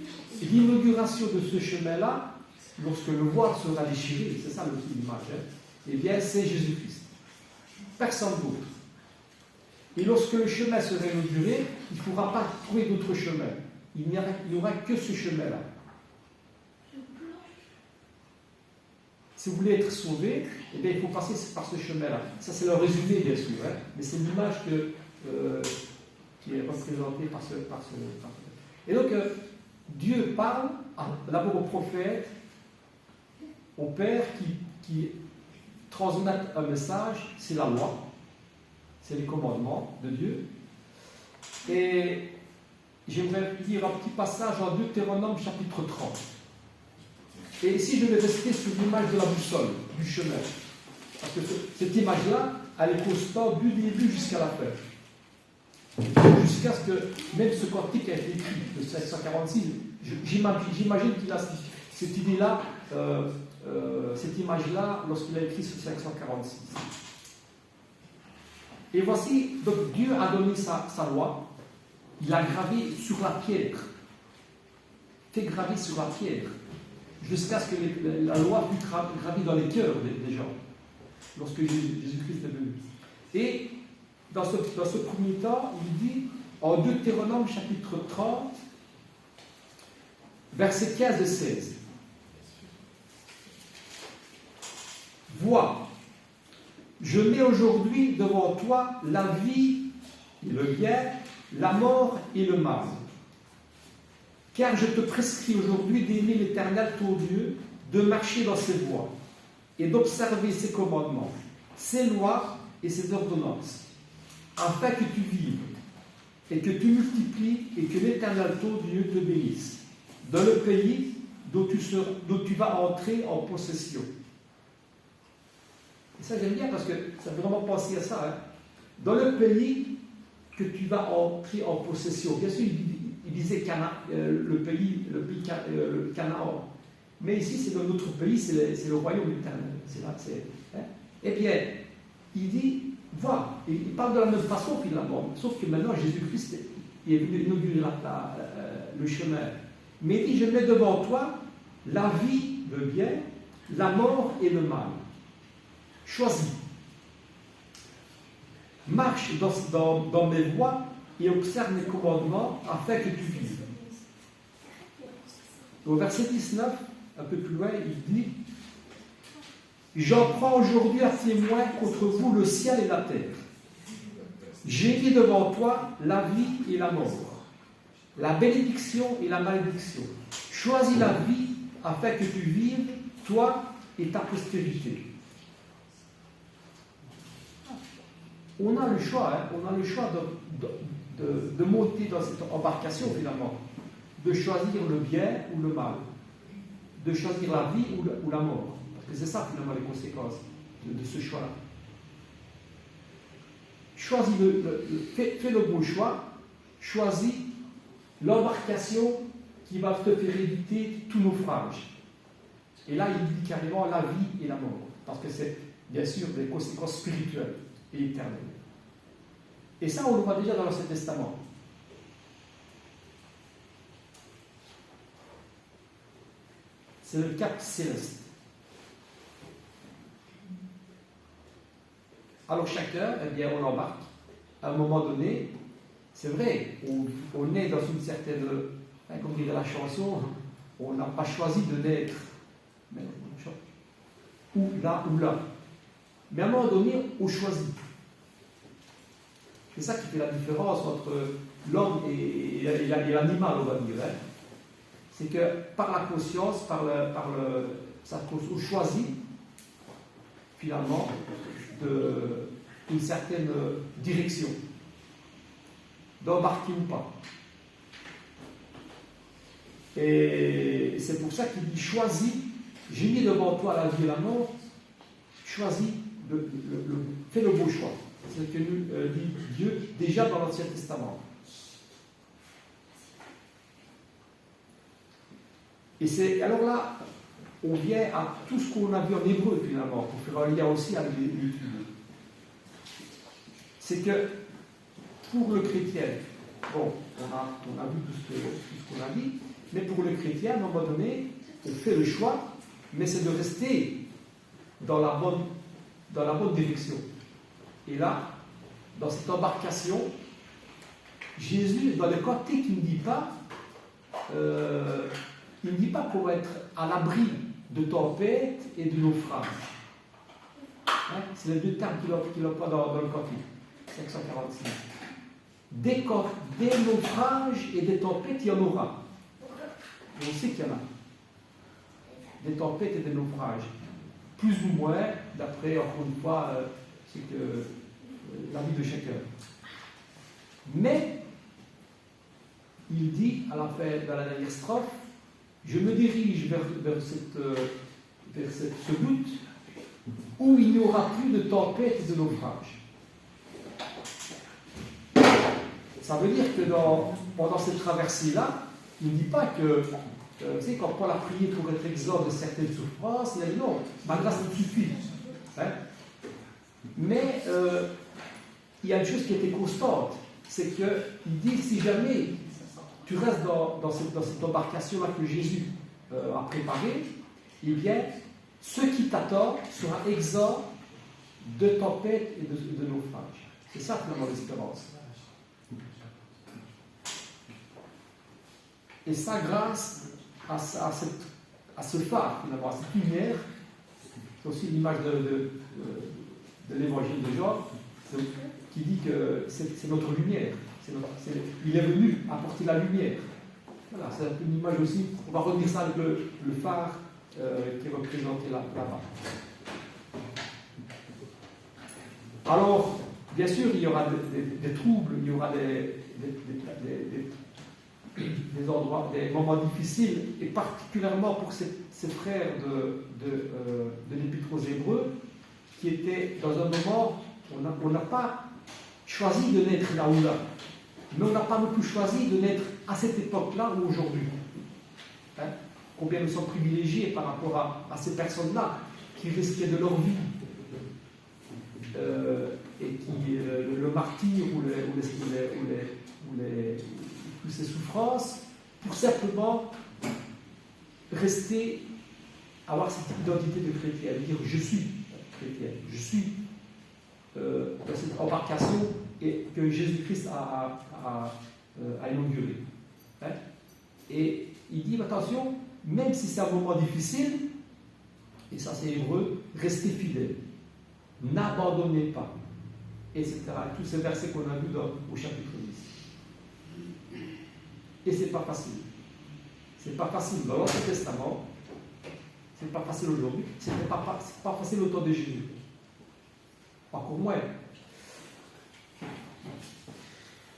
l'inauguration de ce chemin-là, lorsque le voile sera déchiré, c'est ça l'image, eh bien, c'est Jésus-Christ. Personne d'autre. Et lorsque le chemin sera inauguré, il ne pourra pas trouver d'autre chemin. Il n'y aura que ce chemin-là. Si vous voulez être sauvé, eh bien, il faut passer par ce chemin-là. Ça, c'est le résumé, bien sûr, hein, mais c'est l'image qui est représentée par ce. Et donc, Dieu parle d'abord au prophète, au Père qui transmet un message, c'est la loi, c'est les commandements de Dieu. Et j'aimerais lire un petit passage en Deutéronome chapitre 30. Et ici, je vais rester sur l'image de la boussole, du chemin. Parce que cette image-là, elle est constante du début jusqu'à la fin. Jusqu'à ce que, même ce cantique a été écrit, le 546, j'imagine qu'il a cette idée-là, cette image-là, lorsqu'il a écrit ce 546. Et voici, donc Dieu a donné sa loi, il a gravé sur la pierre, fait graver sur la pierre, jusqu'à ce que la loi fût gravée dans les cœurs des gens, lorsque Jésus-Christ est venu. Et dans ce premier temps, il dit, en Deutéronome chapitre 30, versets 15 et 16, « Vois, je mets aujourd'hui devant toi la vie et le bien, la mort et le mal. Car je te prescris aujourd'hui d'aimer l'Éternel ton Dieu, de marcher dans ses voies et d'observer ses commandements, ses lois et ses ordonnances, afin que tu vives et que tu multiplies et que l'Éternel ton Dieu te bénisse dans le pays dont tu vas entrer en possession. » Et ça, j'aime bien parce que ça fait vraiment penser à ça. Hein. Dans le pays que tu vas entrer en possession, bien sûr, il disait le pays Canaan. Mais ici, c'est dans notre pays, c'est le royaume éternel. Hein. Eh bien, il dit, vois, il parle de la même façon finalement, sauf que maintenant, Jésus-Christ est venu inaugurer le chemin. Mais il dit, je mets devant toi la vie, le bien, la mort et le mal. Choisis. Marche dans mes voies et observe mes commandements afin que tu vives. Au verset 19, un peu plus loin, il dit, j'en prends aujourd'hui à témoin contre vous le ciel et la terre. J'ai mis devant toi la vie et la mort, la bénédiction et la malédiction. Choisis la vie afin que tu vives, toi et ta postérité. On a le choix, hein, on a le choix de monter dans cette embarcation finalement, de choisir le bien ou le mal, de choisir la vie ou la mort. Parce que c'est ça finalement les conséquences de ce choix-là. Choisis fais le bon choix, choisis l'embarcation qui va te faire éviter tout naufrage. Et là, il dit carrément la vie et la mort, parce que c'est bien sûr des conséquences spirituelles et éternelles. Et ça, on le voit déjà dans l'Ancien Testament. C'est le cap céleste. Alors chacun, eh bien, on embarque. À un moment donné, c'est vrai, on est dans une certaine, comme dirait la chanson, on n'a pas choisi de naître, mais ou là ou là. Mais à un moment donné, on choisit. C'est ça qui fait la différence entre l'homme et l'animal, on va dire. Hein. C'est que par la conscience, on choisit finalement une certaine direction, d'embarquer ou pas. Et c'est pour ça qu'il dit choisis, j'ai mis devant toi la vie et la mort, choisis, fais le beau choix. C'est ce que nous dit Dieu déjà dans l'Ancien Testament. Et alors là, on vient à tout ce qu'on a vu en hébreu finalement, pour faire un lien aussi avec l'étude. C'est que pour le chrétien, bon, on a vu tout ce qu'on a dit, mais pour le chrétien, à un moment donné, on fait le choix, mais c'est de rester dans la bonne direction. Et là, dans cette embarcation, Jésus, dans le cantique, il ne dit pas pour être à l'abri de tempête et de naufrage. Hein? C'est les deux termes qu'il emploie dans le cantique, 546. Des naufrages et des tempêtes, il y en aura. Et on sait qu'il y en a. Des tempêtes et des naufrages. Plus ou moins, d'après, encore une fois, c'est que l'avis de chacun. Mais, il dit, à la fin, dans la dernière strophe, je me dirige vers ce but où il n'y aura plus de tempête et de naufrage. Ça veut dire que pendant cette traversée-là, il ne dit pas que, tu sais, quand Paul a prié pour être exempt de certaines souffrances, il a dit non, ma grâce me suffit. Hein? Mais il y a une chose qui était constante, c'est qu'il dit si jamais tu restes dans cette embarcation-là que Jésus a préparée, eh bien, ce qui t'attend sera exempt de tempête et de naufrage. C'est ça finalement l'espérance. Et ça grâce à ce phare, finalement, à cette lumière, c'est aussi l'image de l'évangile de Jean, qui dit que c'est notre lumière. Il est venu apporter la lumière. Voilà, c'est un peu une image aussi. On va redire ça avec le phare qui est représenté là-bas. Alors, bien sûr, il y aura des troubles, il y aura des endroits, des moments difficiles, et particulièrement pour ces frères de l'Épître aux Hébreux, qui étaient dans un moment où on n'a pas choisi de naître là ou là, mais on n'a pas non plus choisi de naître à cette époque-là ou aujourd'hui. Hein? Combien nous sommes privilégiés par rapport à ces personnes-là qui risquaient de leur vie et qui le martyre ou toutes ces souffrances pour simplement rester, avoir cette identité de chrétien, dire je suis chrétien, je suis dans cette embarcation et que Jésus-Christ a inaugurée. Hein? Et il dit attention, même si c'est un moment difficile, et ça c'est hébreu, restez fidèles, n'abandonnez pas, etc. Tous ces versets qu'on a vus au chapitre 10. Et c'est pas facile. C'est pas facile dans l'Ancien Testament, c'est pas facile aujourd'hui, c'est pas facile au temps de Jésus. Encore moins.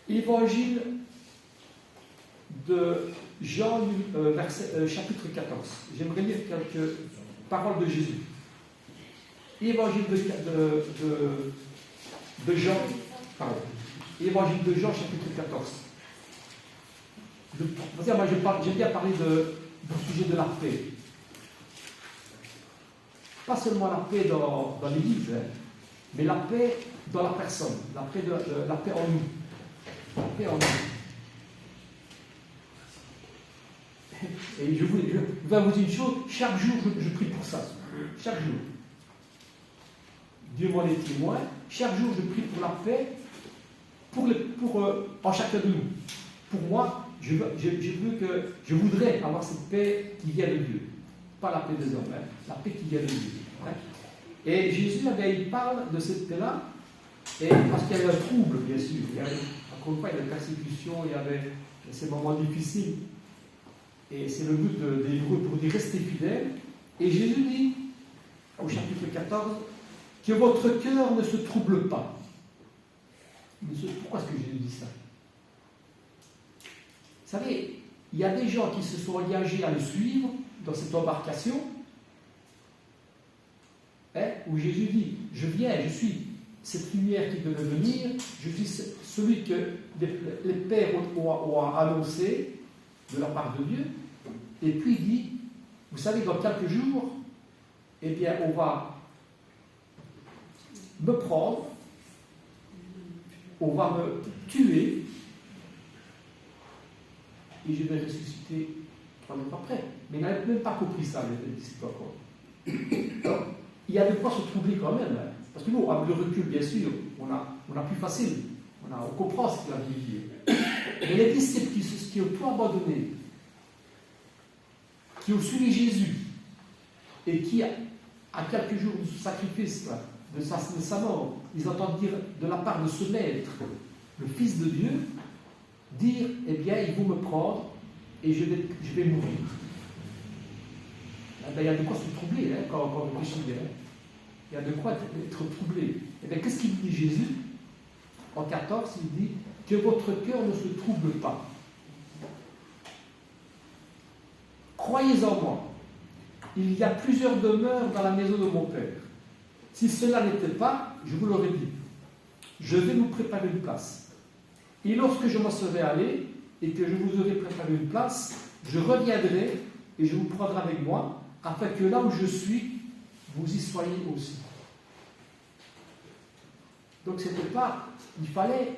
Évangile de Jean, chapitre 14. J'aimerais lire quelques paroles de Jésus. Évangile de Jean, pardon. Évangile de Jean, chapitre 14. J'aime bien parler du sujet de la paix. Pas seulement la paix dans l'Église, hein, mais la paix dans la personne, la paix en nous. La paix en nous. Et je vais vous dire une chose, chaque jour je prie pour ça. Chaque jour. Dieu m'en est témoin. Chaque jour je prie pour la paix en chacun de nous. Pour moi, je voudrais avoir cette paix qui vient de Dieu. Pas la paix des hommes, hein, la paix qui vient de Dieu. Hein. Et Jésus, il parle de cette paix-là, et parce qu'il y avait un trouble, bien sûr. Encore une fois, il y avait la persécution, il y avait ces moments difficiles. Et c'est le but des Hébreux pour dire restez fidèles. Et Jésus dit, au chapitre 14, que votre cœur ne se trouble pas. Pourquoi est-ce que Jésus dit ça? Vous savez, il y a des gens qui se sont engagés à le suivre dans cette embarcation, hein, où Jésus dit, je viens, je suis cette lumière qui devait venir, je suis celui que les pères ont annoncé de la part de Dieu, et puis il dit, vous savez, dans quelques jours, eh bien, on va me prendre, on va me tuer, et je vais ressusciter 3 jours après. Mais il n'avait même pas compris ça, les disciples encore. Alors, il y a de quoi se troubler quand même, hein. Parce que nous, avec le recul, bien sûr, on a plus facile, on comprend ce que la Bible dit. Mais les disciples qui ont tout abandonné, qui ont suivi Jésus, et qui, à quelques jours de ce sacrifice, de sa mort, ils entendent dire de la part de ce maître, le Fils de Dieu, dire, eh bien, ils vont me prendre, et je vais mourir. Il y a de quoi se troubler quand on réfléchit bien. Il y a de quoi être troublé. Et bien, qu'est-ce qu'il dit Jésus? En 14, il dit que votre cœur ne se trouble pas. Croyez en moi. Il y a plusieurs demeures dans la maison de mon Père. Si cela n'était pas, je vous l'aurais dit. Je vais vous préparer une place. Et lorsque je m'en serai allé et que je vous aurai préparé une place, je reviendrai et je vous prendrai avec moi, afin que là où je suis, vous y soyez aussi. Donc c'était pas, il fallait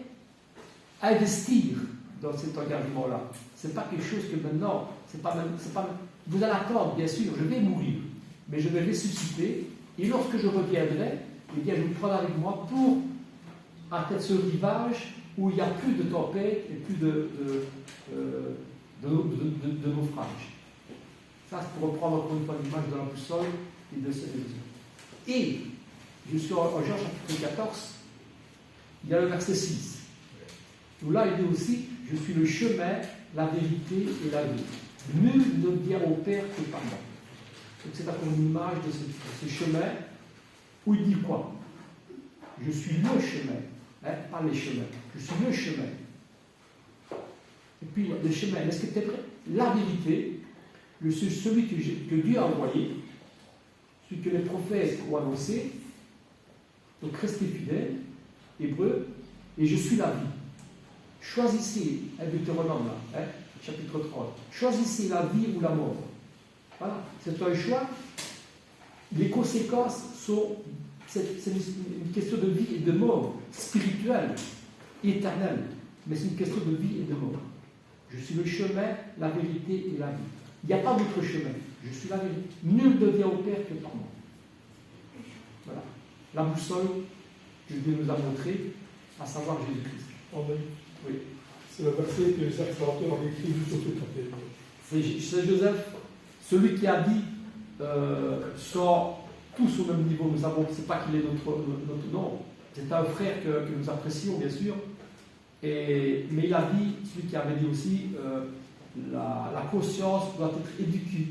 investir dans cet engagement-là. C'est pas quelque chose que maintenant, vous allez attendre, bien sûr, je vais mourir, mais je vais ressusciter, et lorsque je reviendrai, eh bien, je vous prendrai avec moi pour atteindre ce rivage où il n'y a plus de tempête et plus de naufrage. Ça, c'est pour reprendre encore une fois l'image de la boussole et de cette vision. Et, je suis en Jean chapitre 14, il y a le verset 6, où là, il dit aussi, je suis le chemin, la vérité et la vie. Nul ne vient au Père que par moi. Donc c'est encore une image de ce chemin, où il dit quoi? Je suis le chemin, pas les chemins, je suis le chemin. Et puis, le chemin, est-ce que c'est vrai? La vérité, celui que Dieu a envoyé, celui que les prophètes ont annoncé, donc restez fidèles, hébreux, et je suis la vie. Choisissez, Deutéronome, chapitre 30, choisissez la vie ou la mort. Voilà, c'est un choix. Les conséquences sont, c'est une question de vie et de mort, spirituelle, éternelle, mais c'est une question de vie et de mort. Je suis le chemin, la vérité et la vie. Il n'y a pas d'autre chemin. Je suis la vérité. Nul ne vient au Père que par moi. Voilà. La boussole que Dieu nous a montrée, à savoir Jésus-Christ. Amen. Oui. C'est le verset que Jacques Sartor avait écrit juste au fait. C'est Joseph, celui qui a dit sont tous au même niveau. Nous savons que ce n'est pas qu'il est notre nom. C'est un frère que nous apprécions, bien sûr. Mais il a dit, celui qui avait dit aussi, la conscience doit être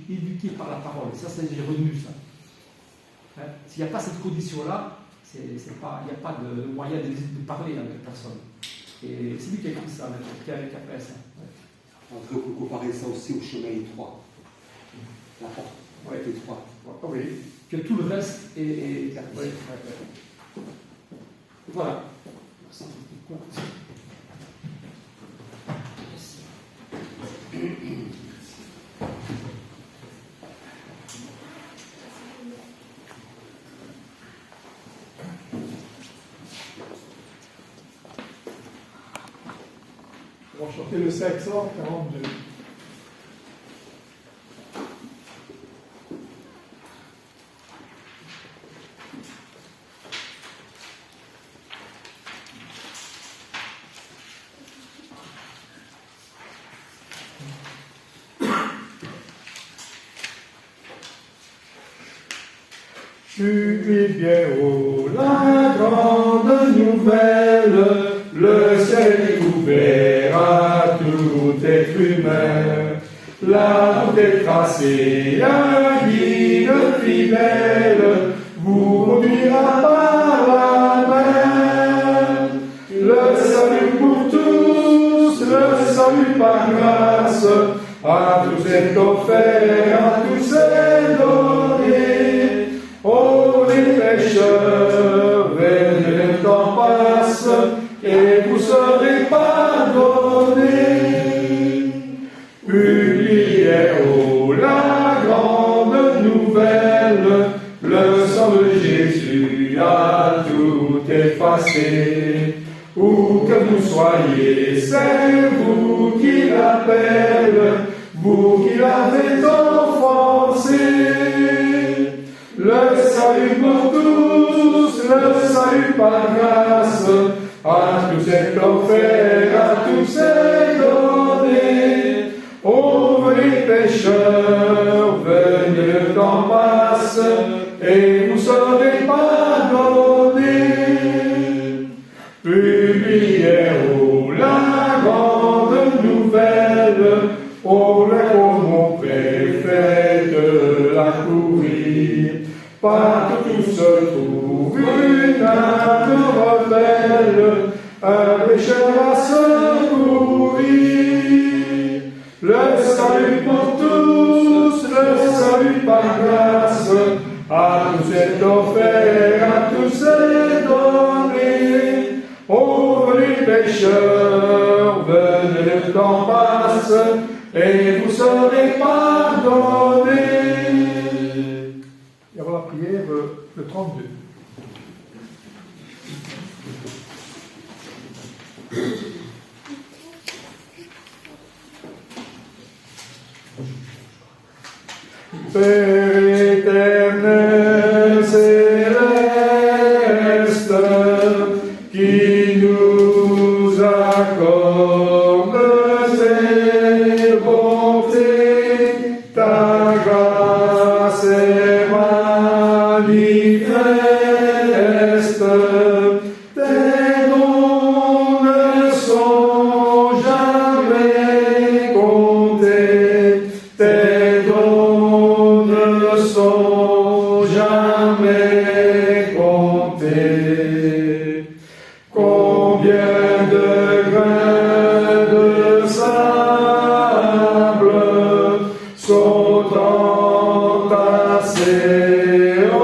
éduquée par la parole. Ça, j'ai retenu ça. S'il n'y a pas cette condition-là, il n'y a pas de moyen de parler avec la personne. Et c'est lui qui a écrit ça, qui a fait ça. On peut comparer ça aussi au chemin étroit. La porte étroite. Oui, que tout le reste est Voilà. On va chanter le 542. Tu es bien haut, la grande nouvelle, le ciel est ouvert à tout être humain. La route est tracée, un guide fidèle vous conduira par la main. Le salut pour tous, le salut par grâce, à tous est offert, à tous est donné. Oh les pécheurs, venez, le temps passe, et vous serez pardonnés. Publiez haut la grande nouvelle, le sang de Jésus a tout effacé. Où que vous soyez, c'est vous qui l'appelle, vous qui l'avez offensé. Le salut pour tous, le salut par grâce, à tous est offert, à tous est donné. Ô les pécheurs, venez, le temps passe, et vous serez pardonnés. Publiez haut la grande nouvelle, ô un pécheur à secourir. Le salut pour tous, le salut par grâce, à tous est offert, à tous est donné. Ô venez pécheurs, venez, le temps passe, et vous serez pardonnés. Et avant la prière, le 32. Père éternel céleste, qui nous accorde tes bontés, ta grâce est manifeste, tes dons ne sont jamais comptés, tes dons ne sont jamais comptés. Combien de grains de sable sont entassés au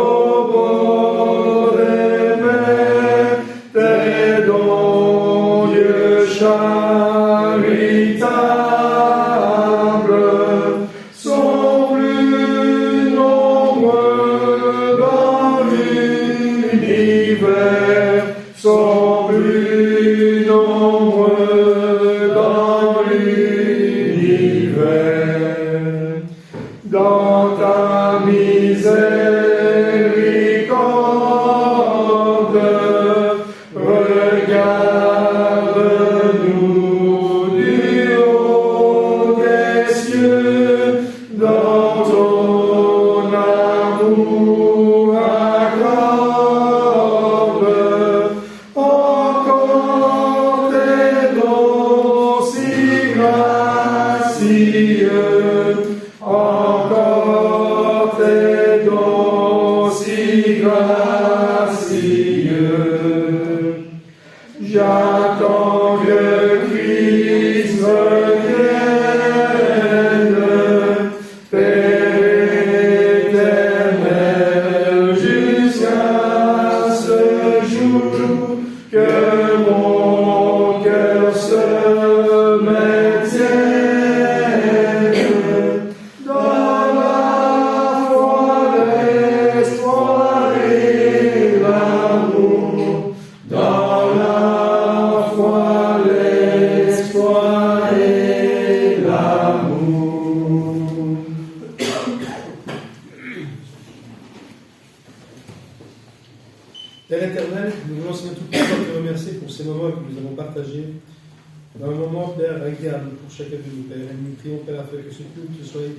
bord des mers, tes dons, Dieu charitable, sont plus nombreux dans l'univers, sont plus nombreux dans l'univers. Dans ta miséricorde, regarde-nous du haut des cieux, dans ton amour accorde encore tes dons si gracieux, encore tes dons si gracieux. J'attends que Christ revienne, Père éternel, jusqu'à ce jour, que mon cœur se maintienne dans la foi, l'espoir et l'amour, dans la foi, l'espoir et l'amour. Père éternel, nous voulons Seigneur tout pouvoir te remercier pour ces moments que nous avons partagés. Dans un moment, Père, agréable pour chacun de nous, Père. Et nous prions, Père, afin que ce culte soit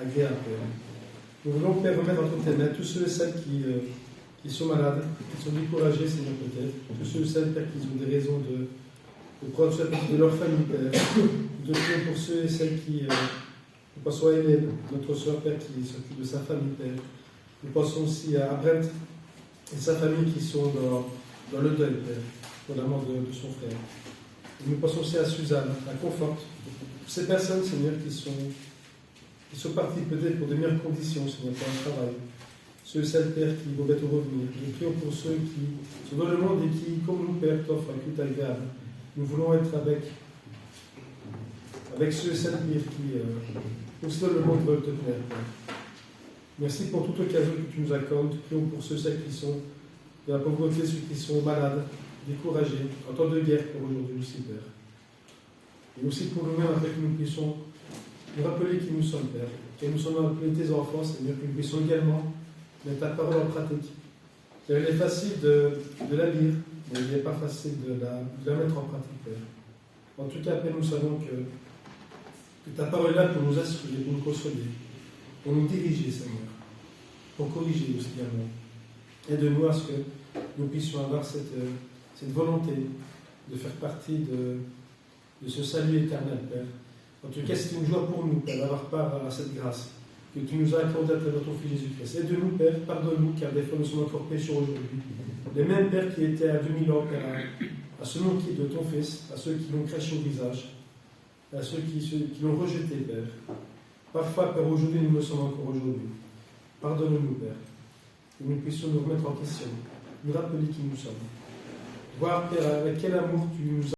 agréable, Père. Nous voulons, Père, remettre entre tes mains tous ceux et celles qui sont malades, qui sont découragés, Seigneur, peut-être. Tous ceux et celles, Père, qui ont des raisons de prendre soin de leur famille, Père. Nous te prions pour ceux et celles qui, nous pensons à Hélène, notre soeur, Père, qui s'occupe de sa famille, Père. Nous pensons aussi à Brent et sa famille qui sont dans le deuil, Père, pour la mort de son frère. Et nous pensons aussi à Suzanne, à Conforte, toutes ces personnes, Seigneur, qui sont parties peut-être pour de meilleures conditions, Seigneur, pour un travail. Ceux et celles, Père, qui vont bientôt revenir. Nous prions pour ceux qui sont dans le monde et qui, comme nous, Père, t'offrent un culte agréable. Nous voulons être avec ceux et celles, Père, qui aussi dans le monde veulent te plaire, Père. Merci pour toute occasion que tu nous accordes. Prions pour ceux et celles qui sont de la pauvreté, ceux qui sont malades, découragés, en temps de guerre pour aujourd'hui aussi, Père. Et aussi pour nous-mêmes, afin que nous puissions nous rappeler qui nous sommes, Père. Que nous sommes appelés tes enfants, Seigneur, que nous puissions également mettre ta parole en pratique. Car il est facile de la lire, mais il n'est pas facile de la mettre en pratique, Père. En tout cas, Père, nous savons que ta parole est là pour nous instruire, pour nous consoler, pour nous diriger, Seigneur, pour corriger aussi également. Aide-nous à ce que nous puissions avoir cette volonté de faire partie de ce salut éternel, Père. En tout cas, c'est une joie pour nous, Père, d'avoir part à cette grâce que tu nous as accordée à travers ton Fils Jésus-Christ. Aide-nous, Père, pardonne-nous, car des fois nous sommes encore pécheurs aujourd'hui. Les mêmes, Père, qui étaient à 2000 ans, Père, à ceux qui de ton Fils, à ceux qui l'ont craché au visage, à ceux qui l'ont rejeté, Père. Parfois, Père, aujourd'hui, nous le sommes encore aujourd'hui. Pardonne-nous, Père, que nous puissions nous remettre en question, nous rappeler qui nous sommes. Voir, Père, avec quel amour tu nous as